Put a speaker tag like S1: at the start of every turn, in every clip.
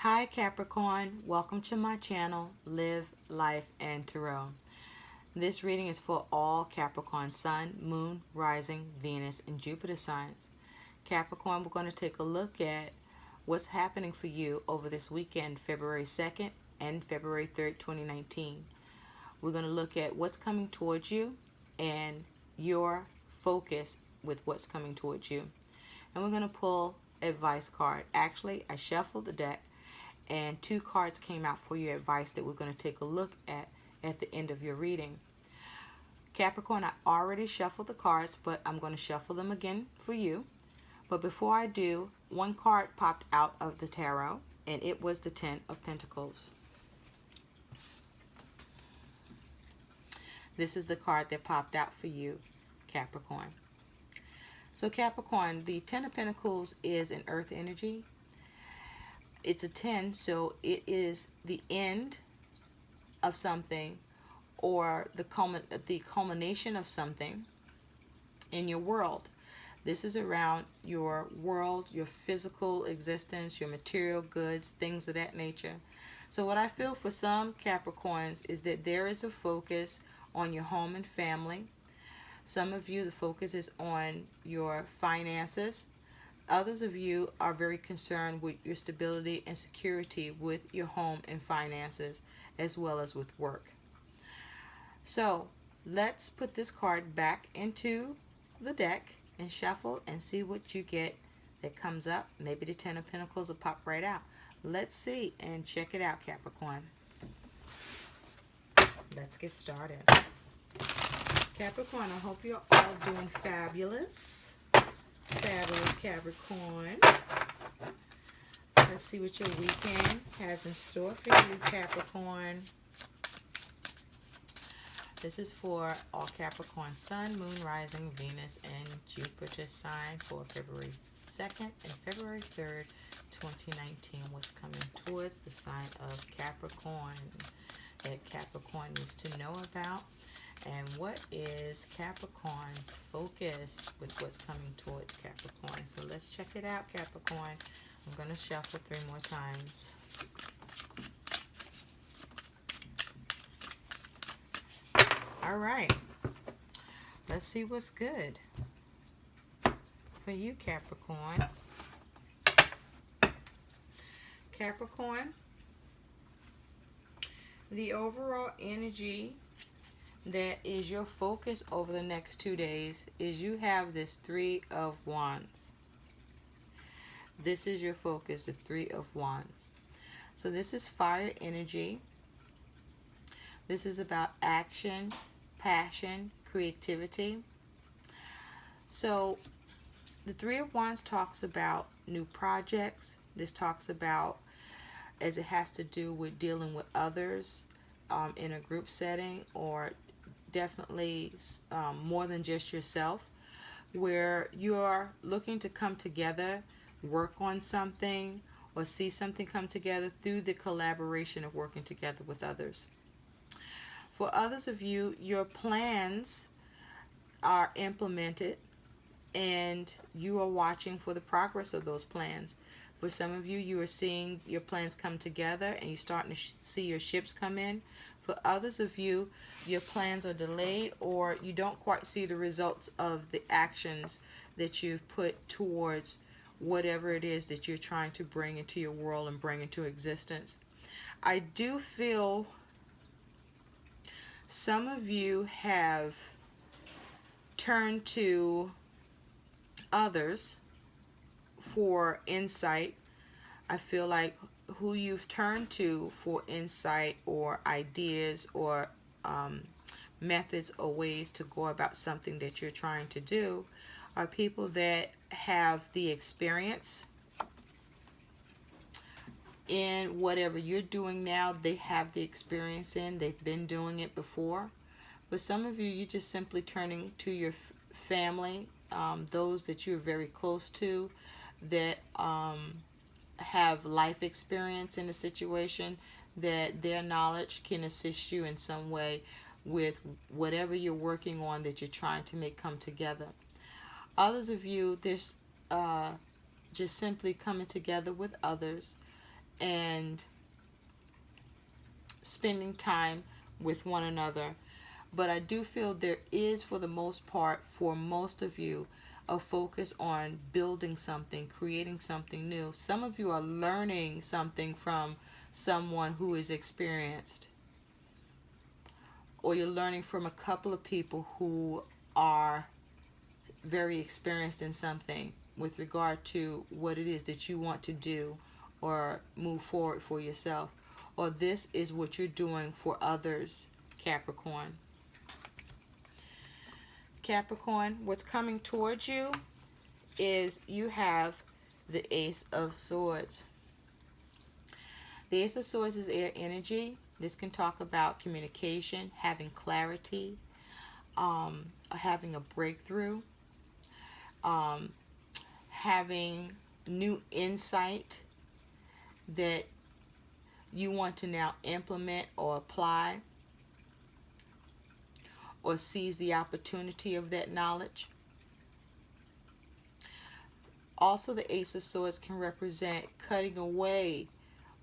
S1: Hi Capricorn, welcome to my channel, Live, Life, and Tarot. This reading is for all Capricorn Sun, Moon, Rising, Venus, and Jupiter signs. Capricorn, we're going to take a look at what's happening for you over this weekend, February 2nd and February 3rd, 2019. We're going to look at what's coming towards you and your focus with what's coming towards you. And we're going to pull advice card. Actually, I shuffled the deck and two cards came out for your advice that we're going to take a look at the end of your reading. Capricorn, I already shuffled the cards, but I'm going to shuffle them again for you. But before I do, one card popped out of the tarot, and it was the Ten of Pentacles. This is the card that popped out for you, Capricorn. So Capricorn, the Ten of Pentacles is an earth energy. It's a 10, so it is the end of something or the culmination of something in your world. This is around your world, your physical existence, your material goods, things of that nature. So what I feel for some Capricorns is that there is a focus on your home and family. Some of you, the focus is on your finances. Others of you are very concerned with your stability and security with your home and finances, as well as with work. So let's put this card back into the deck and shuffle and see what you get that comes up. Maybe the Ten of Pentacles will pop right out. Let's see and check it out, Capricorn. Let's get started. Capricorn, I hope you're all doing fabulous. Fabulous, Capricorn. Let's see what your weekend has in store for you, Capricorn. This is for all Capricorn Sun, Moon, Rising, Venus, and Jupiter sign for February 2nd and February 3rd, 2019. What's coming towards the sign of Capricorn that Capricorn needs to know about? And what is Capricorn's focus with what's coming towards Capricorn? So let's check it out, Capricorn. I'm going to shuffle 3 more times. All right. Let's see what's good for you, Capricorn. Capricorn, the overall energy that is your focus over the next 2 days is you have this Three of Wands. This is your focus, the Three of Wands. So this is fire energy. This is about action, passion, creativity. So the Three of Wands talks about new projects. This talks about, as it has to do with dealing with others in a group setting, or definitely more than just yourself, where you're looking to come together, work on something, or see something come together through the collaboration of working together with others. For others of you, your plans are implemented and you are watching for the progress of those plans. For some of you, you are seeing your plans come together and you're starting to see your ships come in. For others of you, your plans are delayed or you don't quite see the results of the actions that you've put towards whatever it is that you're trying to bring into your world and bring into existence. I do feel some of you have turned to others for insight. I feel like who you've turned to for insight or ideas or methods or ways to go about something that you're trying to do are people that have the experience in whatever you're doing now. They have the experience in, they've been doing it before. But some of you, you're just simply turning to your family, those that you're very close to, that have life experience in a situation, that their knowledge can assist you in some way with whatever you're working on that you're trying to make come together. Others of you, there's just simply coming together with others and spending time with one another. But I do feel there is, for the most part, for most of you, a focus on building something, creating something new. Some of you are learning something from someone who is experienced, or you're learning from a couple of people who are very experienced in something with regard to what it is that you want to do or move forward for yourself. Or this is what you're doing for others, Capricorn. Capricorn, what's coming towards you is you have the Ace of Swords. The Ace of Swords is air energy. This can talk about communication, having clarity, having a breakthrough, having new insight that you want to now implement or apply, or seize the opportunity of that knowledge. Also, the Ace of Swords can represent cutting away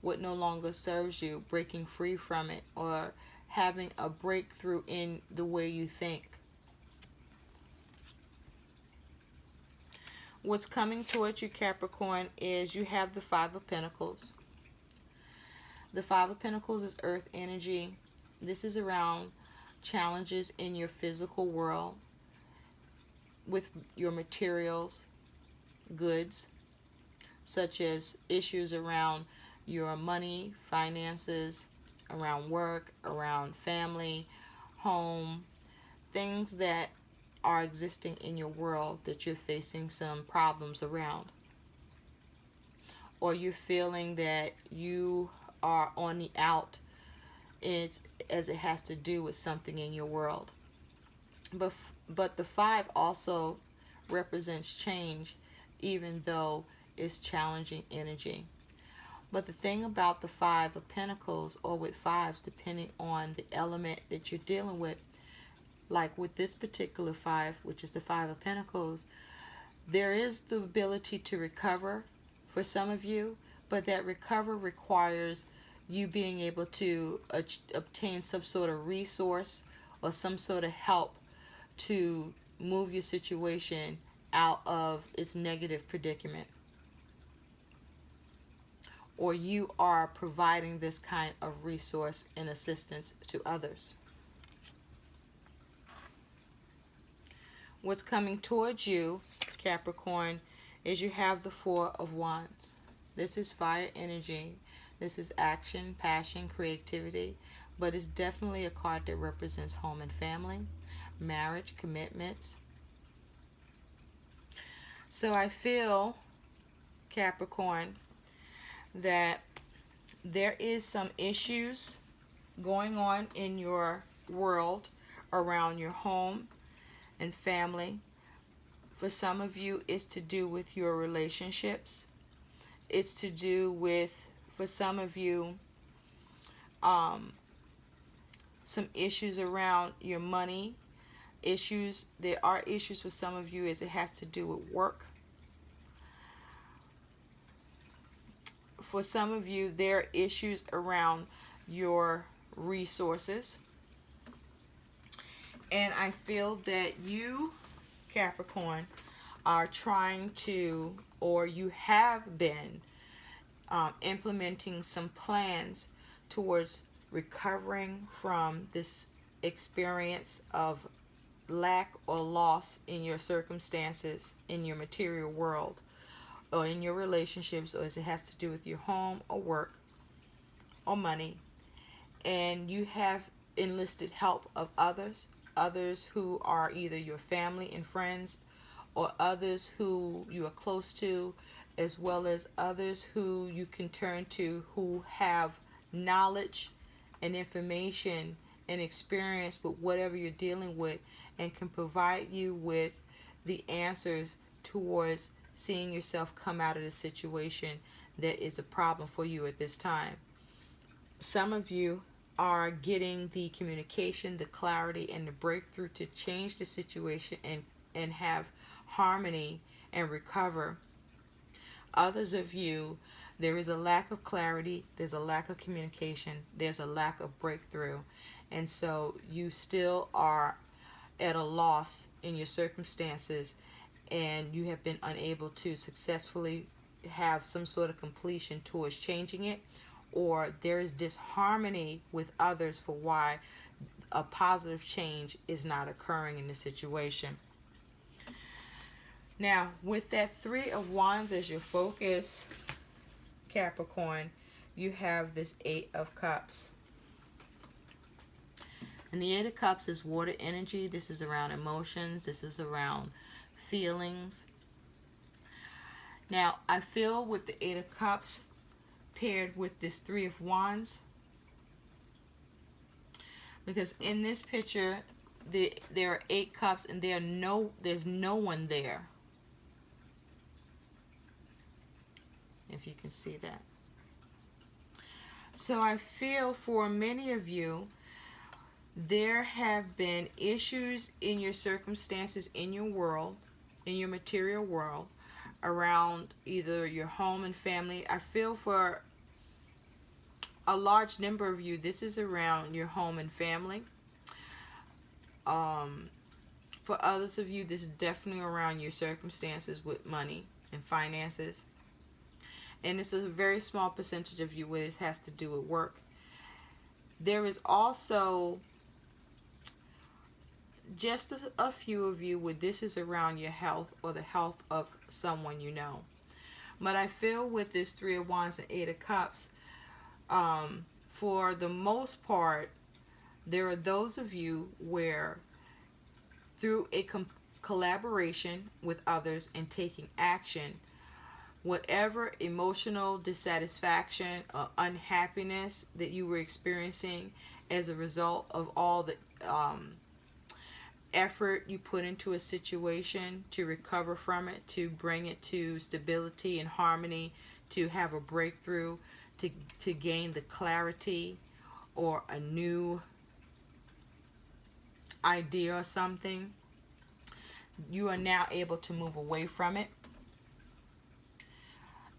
S1: what no longer serves you, breaking free from it, or having a breakthrough in the way you think. What's coming towards you, Capricorn, is you have the Five of Pentacles. The Five of Pentacles is earth energy. This is around challenges in your physical world with your materials, goods, such as issues around your money, finances, around work, around family, home, things that are existing in your world that you're facing some problems around. Or you're feeling that you are on the out as it has to do with something in your world. But the five also represents change, even though it's challenging energy. But the thing about the Five of Pentacles, or with fives, depending on the element that you're dealing with, like with this particular five, which is the Five of Pentacles, there is the ability to recover for some of you, but that recover requires you being able to obtain some sort of resource or some sort of help to move your situation out of its negative predicament. Or you are providing this kind of resource and assistance to others. What's coming towards you, Capricorn, is you have the Four of Wands. This is fire energy. This is action, passion, creativity, but it's definitely a card that represents home and family, marriage, commitments. So I feel, Capricorn, that there is some issues going on in your world around your home and family. For some of you, it's to do with your relationships. It's to do with, for some of you, some issues around your money. Issues, there are issues for some of you as it has to do with work. For some of you, there are issues around your resources. And I feel that you, Capricorn, are trying to, or you have been implementing some plans towards recovering from this experience of lack or loss in your circumstances, in your material world, or in your relationships, or as it has to do with your home or work or money. And you have enlisted help of others who are either your family and friends, or others who you are close to, as well as others who you can turn to who have knowledge and information and experience with whatever you're dealing with, and can provide you with the answers towards seeing yourself come out of the situation that is a problem for you at this time. Some of you are getting the communication, the clarity, and the breakthrough to change the situation and have harmony and recover. Others of you There is a lack of clarity, there's a lack of communication, there's a lack of breakthrough. And so you still are at a loss in your circumstances, and you have been unable to successfully have some sort of completion towards changing it, or there is disharmony with others for why a positive change is not occurring in the situation. Now, with that Three of Wands as your focus, Capricorn, you have this Eight of Cups. And the Eight of Cups is water energy. This is around emotions. This is around feelings. Now, I feel with the Eight of Cups paired with this Three of Wands, because in this picture, there are 8 cups and there's no one there. If you can see that. So I feel for many of you, there have been issues in your circumstances, in your world, in your material world, around either your home and family. I feel for a large number of you, this is around your home and family. For others of you, this is definitely around your circumstances with money and finances. And this is a very small percentage of you where this has to do with work. There is also just a few of you where this is around your health or the health of someone you know. But I feel with this Three of Wands and Eight of Cups, for the most part, there are those of you where through a collaboration with others and taking action, whatever emotional dissatisfaction or unhappiness that you were experiencing as a result of all the effort you put into a situation to recover from it, to bring it to stability and harmony, to have a breakthrough, to gain the clarity or a new idea or something, you are now able to move away from it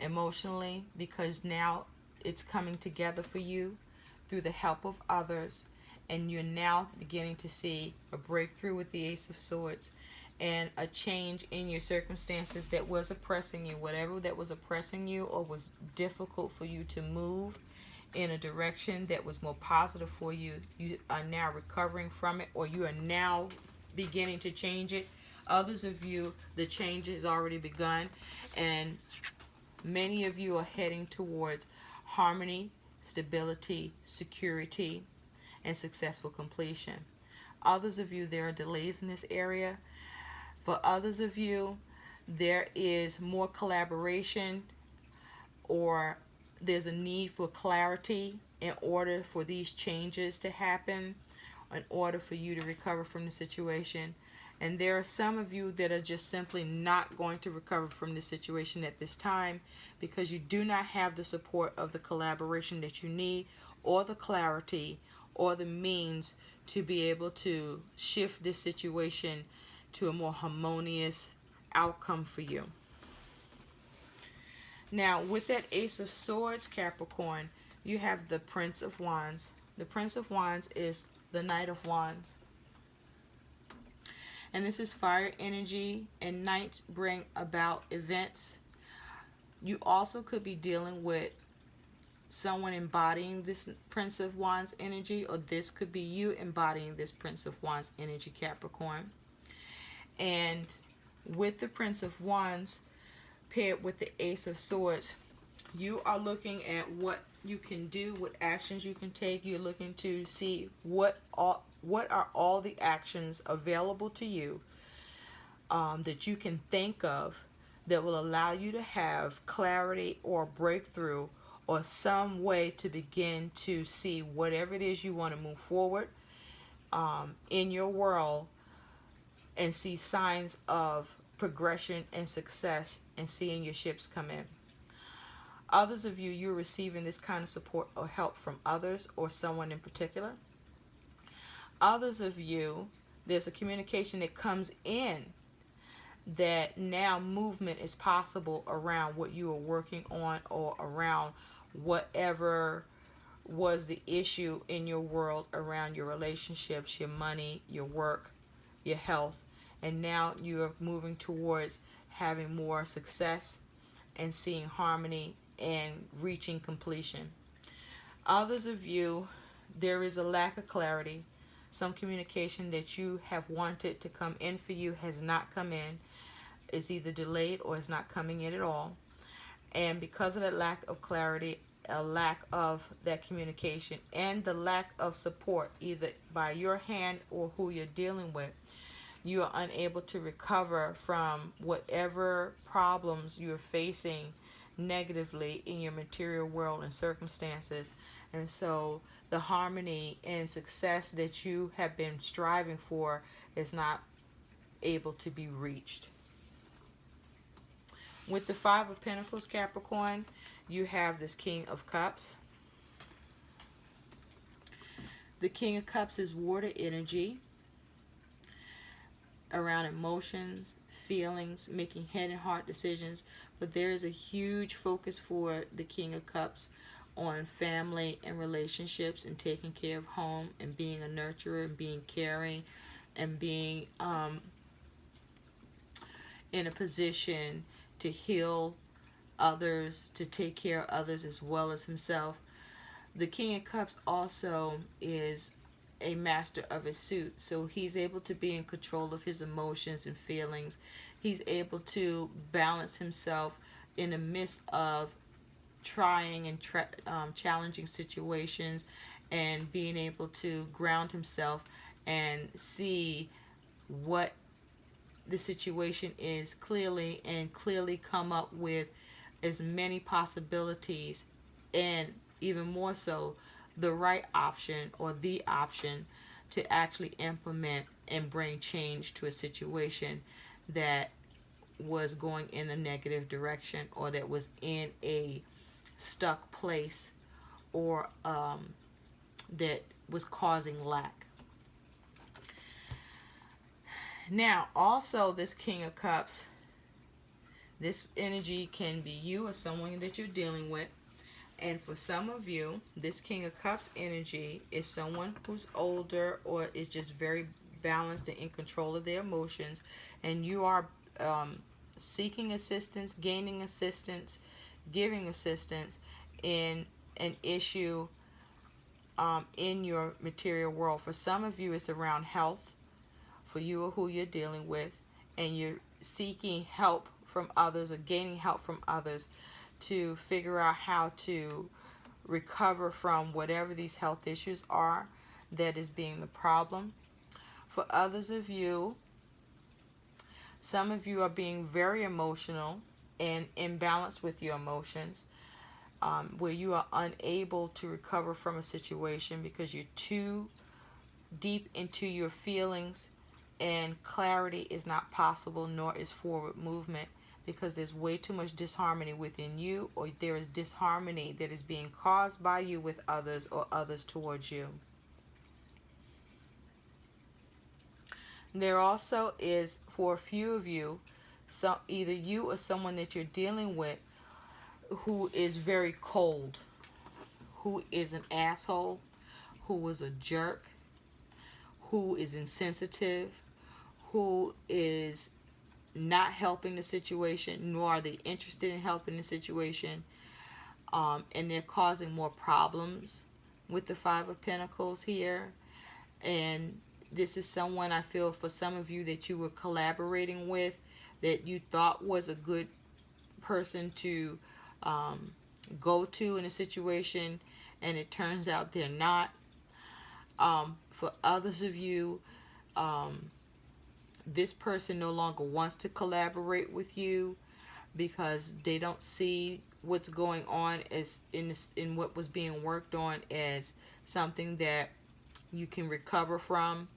S1: emotionally, because now it's coming together for you through the help of others, and you're now beginning to see a breakthrough with the Ace of Swords and a change in your circumstances that was oppressing you. Whatever that was oppressing you or was difficult for you to move in a direction that was more positive for you, you are now recovering from it, or you are now beginning to change it. Others of you, the change has already begun, and many of you are heading towards harmony, stability, security, and successful completion. Others of you, there are delays in this area. For others of you, there is more collaboration, or there's a need for clarity in order for these changes to happen, in order for you to recover from the situation. And there are some of you that are just simply not going to recover from this situation at this time, because you do not have the support of the collaboration that you need, or the clarity, or the means to be able to shift this situation to a more harmonious outcome for you. Now, with that Ace of Swords, Capricorn, you have the Prince of Wands. The Prince of Wands is the Knight of Wands. And this is fire energy, and knights bring about events. You also could be dealing with someone embodying this Prince of Wands energy, or this could be you embodying this Prince of Wands energy, Capricorn. And with the Prince of Wands paired with the Ace of Swords, you are looking at what you can do, what actions you can take. You're looking to see what are all the actions available to you that you can think of that will allow you to have clarity or breakthrough, or some way to begin to see whatever it is you want to move forward in your world, and see signs of progression and success, and seeing your ships come in. Others of you, you're receiving this kind of support or help from others or someone in particular. Others of you, there's a communication that comes in that now movement is possible around what you are working on, or around whatever was the issue in your world, around your relationships, your money, your work, your health. And now you are moving towards having more success and seeing harmony and reaching completion. Others of you, there is a lack of clarity. Some communication that you have wanted to come in for you has not come in. Is either delayed or is not coming in at all. And because of that lack of clarity, a lack of that communication, and the lack of support, either by your hand or who you're dealing with, you are unable to recover from whatever problems you're facing negatively in your material world and circumstances. And so the harmony and success that you have been striving for is not able to be reached. With the Five of Pentacles, Capricorn, you have this King of Cups. The King of Cups is water energy around emotions, feelings, making head and heart decisions. But there is a huge focus for the King of Cups on family and relationships, and taking care of home, and being a nurturer, and being caring, and being in a position to heal others, to take care of others as well as himself. The King of Cups also is a master of his suit, so he's able to be in control of his emotions and feelings. He's able to balance himself in the midst of trying and challenging situations, and being able to ground himself and see what the situation is clearly, and clearly come up with as many possibilities, and even more so the right option, or the option to actually implement and bring change to a situation that was going in a negative direction, or that was in a stuck place, or that was causing lack. Now, also, this King of Cups, this energy can be you or someone that you're dealing with. And for some of you, this King of Cups energy is someone who's older, or is just very balanced and in control of their emotions. And you are seeking assistance, gaining assistance, giving assistance in an issue in your material world. For some of you, it's around health, for you or who you're dealing with, and you're seeking help from others, or gaining help from others, to figure out how to recover from whatever these health issues are that is being the problem. For others of you, some of you are being very emotional and imbalanced with your emotions, where you are unable to recover from a situation because you're too deep into your feelings, and clarity is not possible, nor is forward movement, because there's way too much disharmony within you, or there is disharmony that is being caused by you with others, or others towards you. There also is, for a few of you, either you or someone that you're dealing with who is very cold, who is an asshole, who is a jerk, who is insensitive, who is not helping the situation, nor are they interested in helping the situation, and they're causing more problems with the Five of Pentacles here. And this is someone, I feel, for some of you, that you were collaborating with, that you thought was a good person to go to in a situation, and it turns out they're not. For others of you, this person no longer wants to collaborate with you because they don't see what's going on as in what was being worked on as something that you can recover from,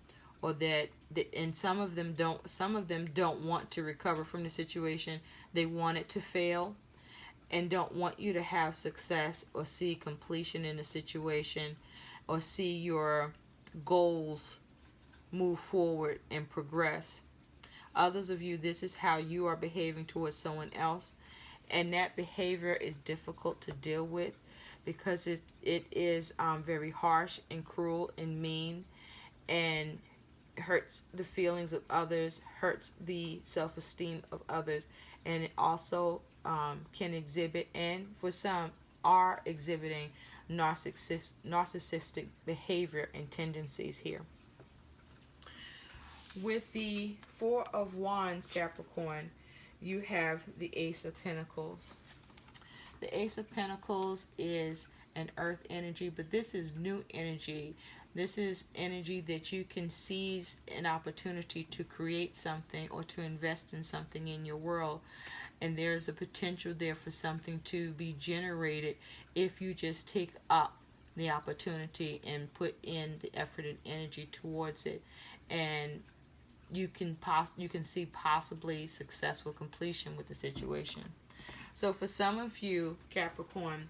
S1: or that and some of them don't want to recover from the situation. They want it to fail, and don't want you to have success or see completion in the situation, or see your goals move forward and progress. Others of you, this is how you are behaving towards someone else, and that behavior is difficult to deal with because it is very harsh and cruel and mean, and hurts the feelings of others, hurts the self-esteem of others, and it also can exhibit, and for some are exhibiting, narcissistic behavior and tendencies here. With the Four of Wands, Capricorn, you have the Ace of Pentacles. The Ace of Pentacles is an earth energy, but this is new energy. This is energy that you can seize an opportunity to create something or to invest in something in your world. And there's a potential there for something to be generated if you just take up the opportunity and put in the effort and energy towards it. And you can see possibly successful completion with the situation. So for some of you, Capricorn,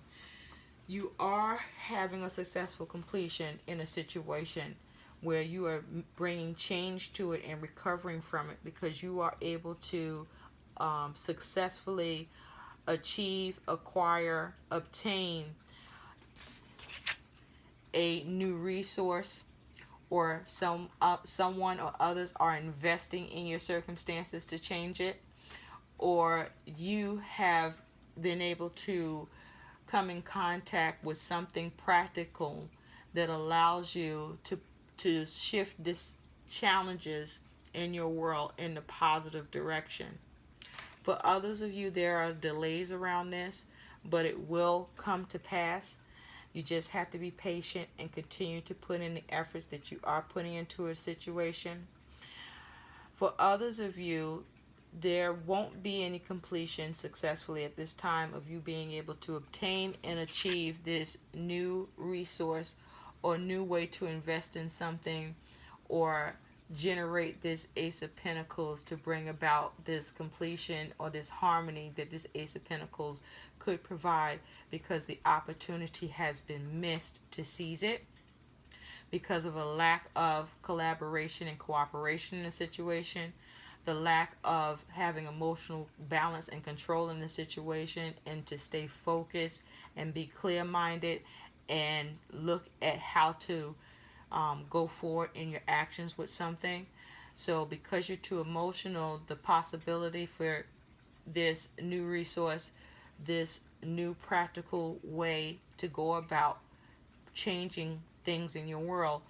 S1: you are having a successful completion in a situation where you are bringing change to it and recovering from it because you are able to successfully achieve, acquire, obtain a new resource, or someone or others are investing in your circumstances to change it, or you have been able to come in contact with something practical that allows you to shift this challenges in your world in the positive direction. For others of you, there are delays around this, but it will come to pass. You just have to be patient and continue to put in the efforts that you are putting into a situation. For others of you, there won't be any completion successfully at this time of you being able to obtain and achieve this new resource or new way to invest in something or generate this Ace of Pentacles to bring about this completion or this harmony that this Ace of Pentacles could provide, because the opportunity has been missed to seize it because of a lack of collaboration and cooperation in the situation, the lack of having emotional balance and control in the situation, and to stay focused and be clear-minded and look at how to go forward in your actions with something. So because you're too emotional, the possibility for this new resource, this new practical way to go about changing things in your world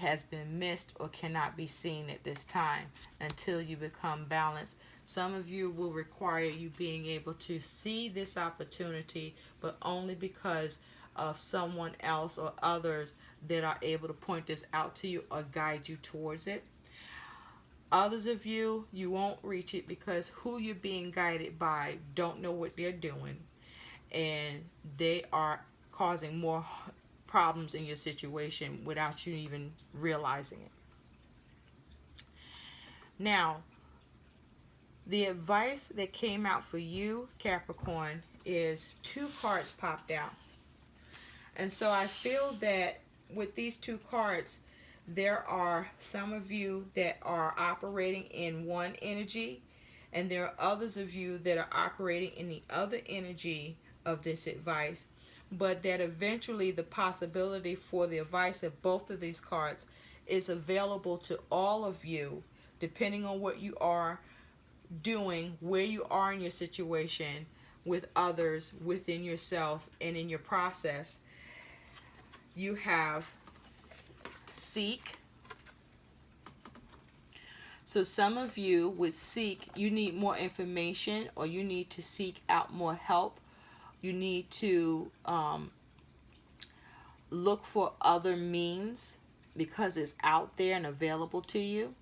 S1: has been missed or cannot be seen at this time until you become balanced. Some of you will require you being able to see this opportunity, but only because of someone else or others that are able to point this out to you or guide you towards it. Others of you, you won't reach it because who you're being guided by don't know what they're doing, and they are causing more problems in your situation without you even realizing it. Now, the advice that came out for you, Capricorn, is two cards popped out. And so I feel that with these two cards, there are some of you that are operating in one energy, and there are others of you that are operating in the other energy of this advice, but that eventually the possibility for the advice of both of these cards is available to all of you, depending on what you are doing, where you are in your situation, with others, within yourself, and in your process. You have seek. So some of you with seek, you need more information, or you need to seek out more help. You need to look for other means because it's out there and available to you.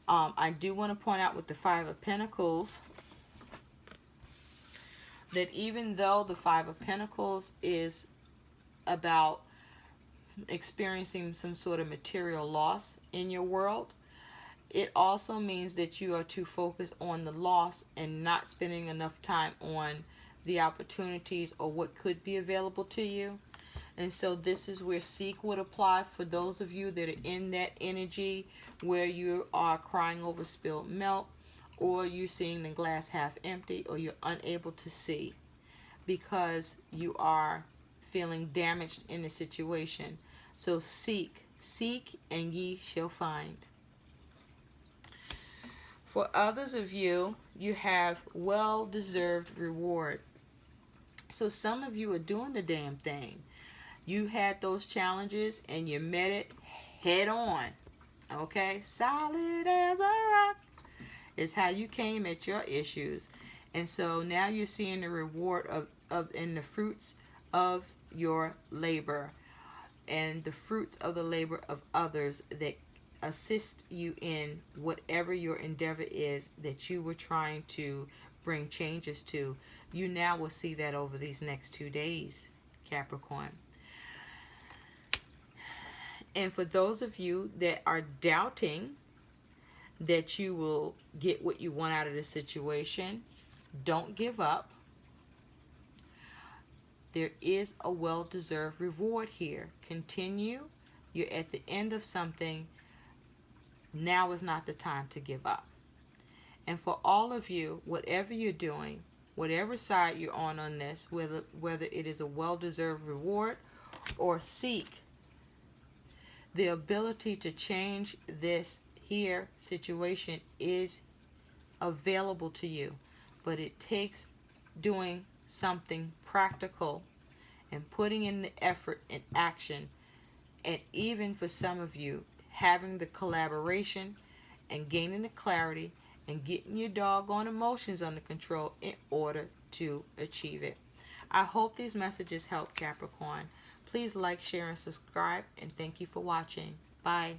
S1: I do want to point out with the Five of Pentacles that even though the Five of Pentacles is about experiencing some sort of material loss in your world, it also means that you are too focused on the loss and not spending enough time on the opportunities or what could be available to you. And so this is where seek would apply for those of you that are in that energy where you are crying over spilled milk, or you're seeing the glass half empty, or you're unable to see because you are feeling damaged in the situation. So seek, and ye shall find. For others of you, you have well-deserved reward. So some of you are doing the damn thing. You had those challenges and you met it head on. Okay? Solid as a rock is how you came at your issues. And so now you're seeing the reward of and the fruits of your labor, and the fruits of the labor of others that assist you in whatever your endeavor is that you were trying to bring changes to. You now will see that over these next 2 days, Capricorn. And for those of you that are doubting that you will get what you want out of the situation, don't give up. There is a well-deserved reward here. Continue. You're at the end of something. Now is not the time to give up. And for all of you, whatever you're doing, whatever side you're on this, whether it is a well-deserved reward or seek, the ability to change this here situation is available to you. But it takes doing something practical and putting in the effort and action, and even for some of you, having the collaboration and gaining the clarity and getting your doggone emotions under control in order to achieve it. I hope these messages help, Capricorn. Please like, share, and subscribe, and thank you for watching. Bye.